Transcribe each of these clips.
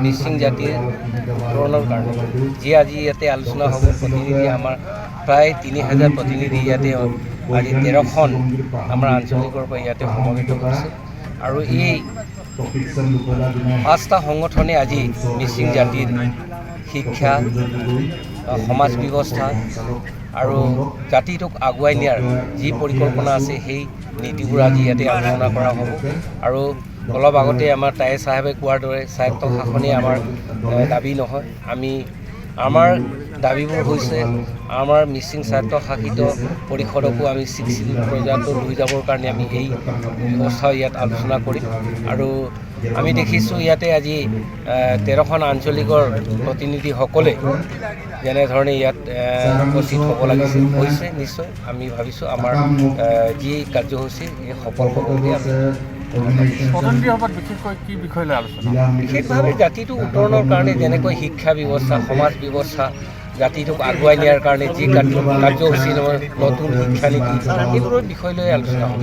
মিচিং জাতিৰ উত্তৰণৰ কাৰণে যি আজি ইয়াতে আলোচনা হ'ব প্ৰতিনিধি আমাৰ প্ৰায় 3000 প্ৰতিনিধি ইয়াতে আজি 13খন আমাৰ আঞ্চলিকৰ পৰা ইয়াতে সমবেত হৈছে আৰু এই 5টা সংগঠনে আজি মিচিং জাতিৰ শিক্ষা সমাজ ব্যৱস্থা আৰু জাতিটোক আগুৱাই নিয়াৰ যি পৰিকল্পনা আছে সেই নীতিবোৰ আজি ইয়াতে আলোচনা কৰা হ'ব আৰু অলপ আগতে আমাৰ তায়ে চাহেবে কোৱাৰ দৰে স্বায়ত্ত শাসনে আমাৰ দাবী নহয় আমাৰ দাবীবোৰ হৈছে আমাৰ মিচিং স্বায়ত্ত শাসিত পৰিষদকো আমি 6 পৰ্যায়ত লৈ যাবৰ কাৰণে আমি এই ব্যৱস্থা ইয়াত আলোচনা কৰিম আৰু আমি দেখিছোঁ ইয়াতে আজি 13খন আঞ্চলিকৰ প্ৰতিনিধিসকলে যেনেধৰণে ইয়াত উপস্থিত হ'ব লাগিছিল হৈছে নিশ্চয় আমি ভাবিছোঁ আমাৰ যি কাৰ্যসূচী এই সফল হ'ব বুলি আমি বিশেষভাৱে জাতিটোক উত্তৰণৰ কাৰণে যেনেকৈ শিক্ষা ব্যৱস্থা সমাজ ব্যৱস্থা জাতিটোক আগুৱাই নিয়াৰ কাৰণে যি কাৰ্যসূচী নতুন শিক্ষানীতি এইবোৰৰ বিষয় লৈ আলোচনা হ'ব।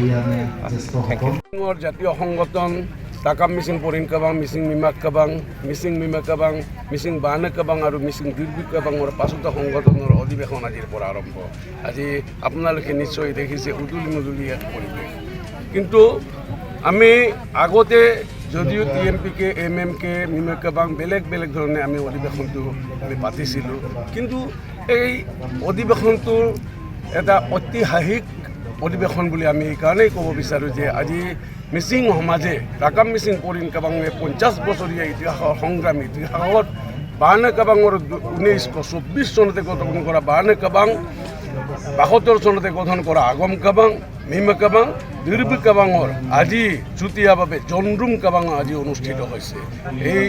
জাতীয় সংগঠন টাকাম মিচিং পৰিণ কাবাং মিচিং মিমাক কাবাং মিচিং বানে কাবাং আৰু মিচিং দিৰ্বি কাবাঙৰ 5টা সংগঠনৰ অধিৱেশন আজিৰ পৰা আৰম্ভ। আজি আপোনালোকে নিশ্চয় দেখিছে উদুলি মুদুলি এক পৰিৱেশ, কিন্তু আমি আগতে যদিও TMPK MMK মিমাক কাবাং বেলেগ ধৰণে আমি অধিৱেশনটো আমি পাতিছিলোঁ, কিন্তু এই অধিৱেশনটোৰ এটা ঐতিহাসিক অধিৱেশন বুলি আমি এইকাৰণেই ক'ব বিচাৰোঁ যে আজি মিচিং সমাজে টাকাম মিচিং পৰিণ কাবাঙে 50 বছৰীয়া ইতিহাসৰ সংগ্ৰামী ইতিহাসত বানে কাবাঙৰ 1924 চনতে গঠন কৰা বানে কাবাং 72 চনতে গঠন কৰা আগম কাবাং মিমা কাবাং দিৰ্বি কাবাঙৰ আজি যুটীয়াভাৱে জনৰুম কাবাং আজি অনুষ্ঠিত হৈছে। এই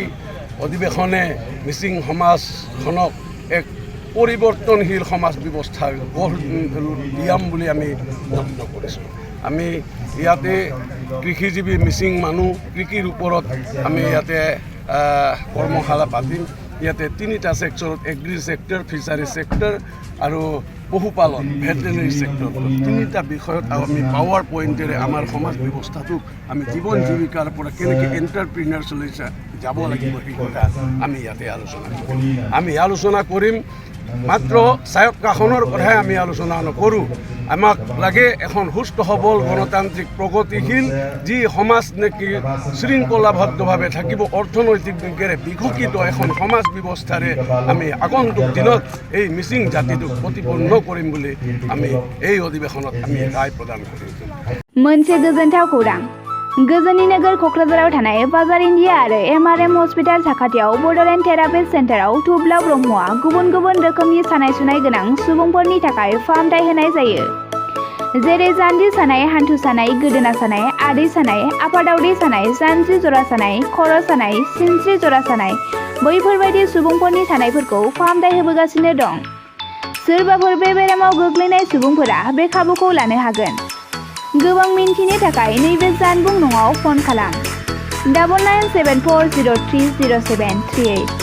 অধিৱেশনে মিচিং সমাজখনক এক পৰিৱৰ্তনশীল সমাজ ব্যৱস্থা গঢ় দিয়াম বুলি আমি যত্ন কৰিছোঁ। আমি ইয়াতে কৃষিজীৱী মিচিং মানুহ কৃষিৰ ওপৰত আমি ইয়াতে কৰ্মশালা পাতিম। ইয়াতে 3টা ছেক্টৰত এগ্ৰি ছেক্টৰ, ফিচাৰী ছেক্টৰ আৰু পশুপালন ভেটেনেৰী ছেক্টৰ 3টা বিষয়ত আমি পাৱাৰ পইণ্টেৰে আমাৰ সমাজ ব্যৱস্থাটোক আমি জীৱন জীৱিকাৰ পৰা কেনেকৈ এণ্টাৰপ্ৰিনাৰ্ছলৈ যাব লাগিব সেই কথা আমি ইয়াতে আলোচনা কৰিম। মাত্ৰ স্বায়ত্ত শাসনৰ কথাই আমি আলোচনা নকৰোঁ। আমাক লাগে এখন সুস্থ সবল গণতান্ত্ৰিক প্ৰগতিশীল যি সমাজ নেকি শৃংখলাবদ্ধভাৱে থাকিব, অৰ্থনৈতিক দিশেৰে বিকশিত এখন সমাজ ব্যৱস্থাৰে আমি আগন্তুক দিনত এই মিচিং জাতিটোক প্ৰতিপন্ন কৰিম বুলি আমি এই অধিৱেশনত আমি ৰায় প্ৰদান কৰিম। मोनसे गोजोनथाव खौरां गोजोननि नोगोर क'क्राझाराव थानाय बाजार इन्डिया आरो MRM हस्पिटाल साखाथियाव बड'लेण्ड थेरापिस्ट सेन्टाराव थुब्ला ब्रह्मआ गुबुन रोखोमनि सानाय सुनाय गोनां सुबुंफोरनि थाखाय फाहामथाय होनाय जायो। जेरै जान्जि सानाय, हान्थु सानाय, गोदोना सानाय, आदै सानाय, आफादावदै सानाय, जानजि जरा सानाय, खर' सानाय, सिनस्रि जरा सानाय बैफोरबायदि सुबुंफोरनि सानायफोरखौ फाहामथाय होबोगासिनो दं। सोरबाफोर बे बेरामाव गोग्लैनाय सुबुंफोरा बे खाबुखौ लानो हागोन। गोबां मिन्थिनो थाखाय नैबे जानबुं नङाव फन खालाम 9974030738।